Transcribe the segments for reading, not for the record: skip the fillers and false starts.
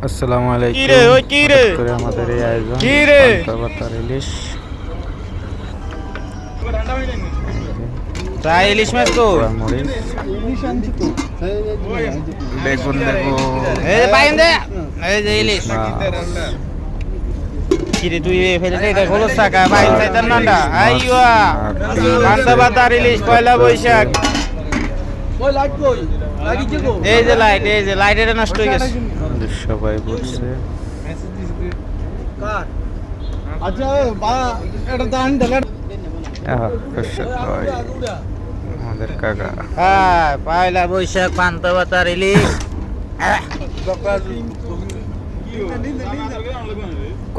আসসালামু আলাইকুম। কি রে ওই কি রে হঠাৎ করে আমাদের এই আয়োজন কি রে পান্তা ইলিশ। তাই ইলিশ মাছ তো পোড়া মরিচ, বেগুন দেবো, এই যে পাইন দে এই যে ইলিশ মাছ, কি রে তুই ফেলে দে এটা খোলস টাকা পাইন চাইতাম নাটা আইয়া আর পান্তা ভাতার ইলিশ পয়লা বৈশাখ এই যে লাইট এটা নষ্ট হয়ে গেছে সবাই বলছে আমাদের কাকা হ্যাঁ পয়লা বৈশাখ পান্তা ভাতার ইলিশ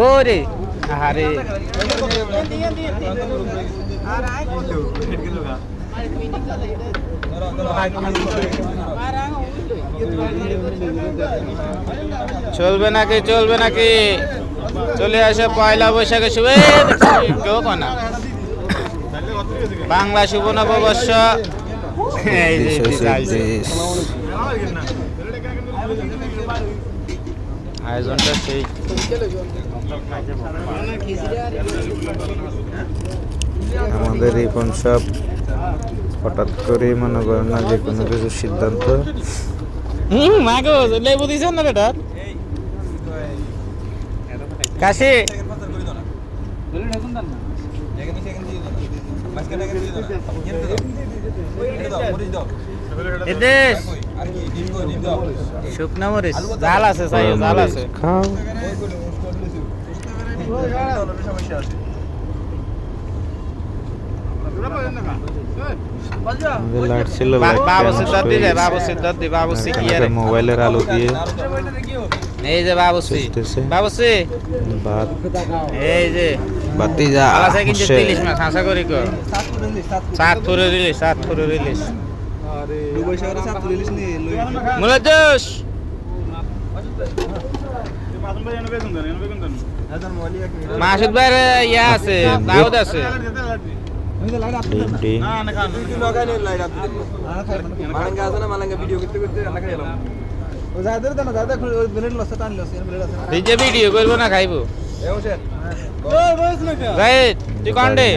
করে আরে চলবে নাকি চলে আসে পয়লা বৈশাখে শুভে কেউ কনা বাংলা শুভ নববর্ষ এই যে আয়োজনটা সেই আমাদের এই সব হঠাৎ করে মনে করেন না যে কোনো কিছু সিদ্ধান্ত মাগো লেবু দিছ না বেটা কাশি এদেশ শুকনা মরিচ জাল আছে জাল আছে খাও। আমাদের লাইট ছিল, বাবু সিদ্ধার্থ দি যায় বাবু কি আরে মোবাইলের আলো দিয়ে এই যে বাবুসি ভাত এই যে বাতি যা আলাসা কিন্তু ইলিশ মাছ হাসা করি কো সাত থরে রিলিজ দুবাই শহরে সাত থরে রিলিজ নি মুলাদ্দেশ মাসুদ ভাই ইয়া আছে দাউদ আছে ভিডিও করবো না খাইবো তুই কন্ডে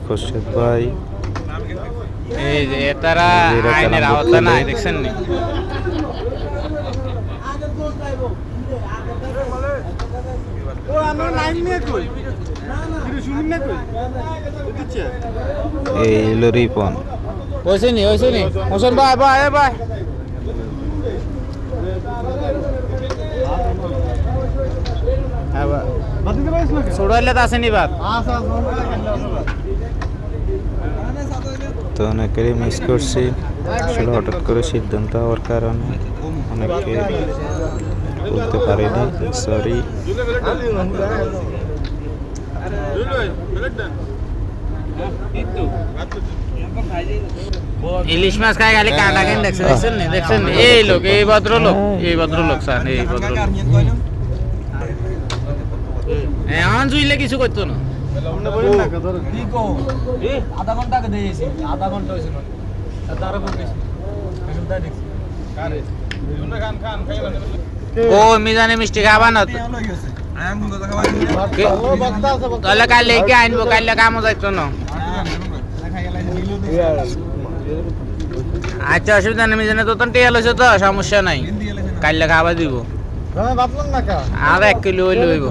খোরশেদ ভাই এই যে তারা আইনের আওতা নাই দেখছেন নি এই লরিপন ওইছে নি হোসেন ভাই ছোড়াইলে তো আসেনি বাদ তো অনেকেরই মিস করছি আসলে হঠাৎ করে সিদ্ধান্ত হওয়ার কারণে অনেকে বলতে পারিনি, সরি। ইলিশ মাছ খাই খালি কাটা কেন দেখছেন এই ভদ্রলোক স্যার এই ভদ্রলোক এমন জুইলে কিছু করতো না ও মিজানে মিষ্টি খাবা না তাহলে কাল লেগে আনবো কাল কামও যাইতো না আচ্ছা অসুবিধা নেই মিজানে তো টিয়া লইছে তো সমস্যা নাই কাল খাবার দিব আর 1 কিলো হইলে হইব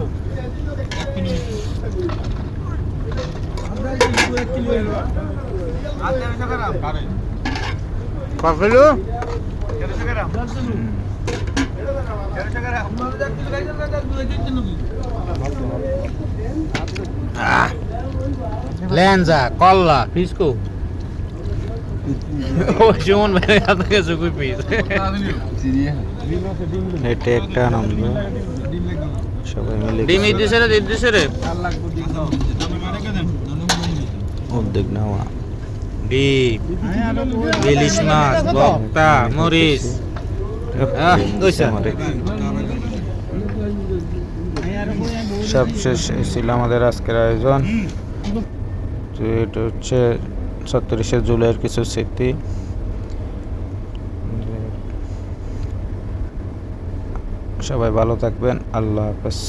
কফিলু লেঞ্জা কল্লা ফিসকো ও যেমন ভাই আপনাকে সুকুই পিস এটা একটা আনন্দ, সবাই মিলে ডিম দিছে রে উদ্যোগ নেওয়া। ডিম ইলিশ মাছ বক্তা মরিচ সবশেষ ছিল আমাদের আজকের আয়োজন। তো এটা হচ্ছে 37শে জুলাইয়ের কিছু স্মৃতি। সবাই ভালো থাকবেন, আল্লাহ হাফেজ।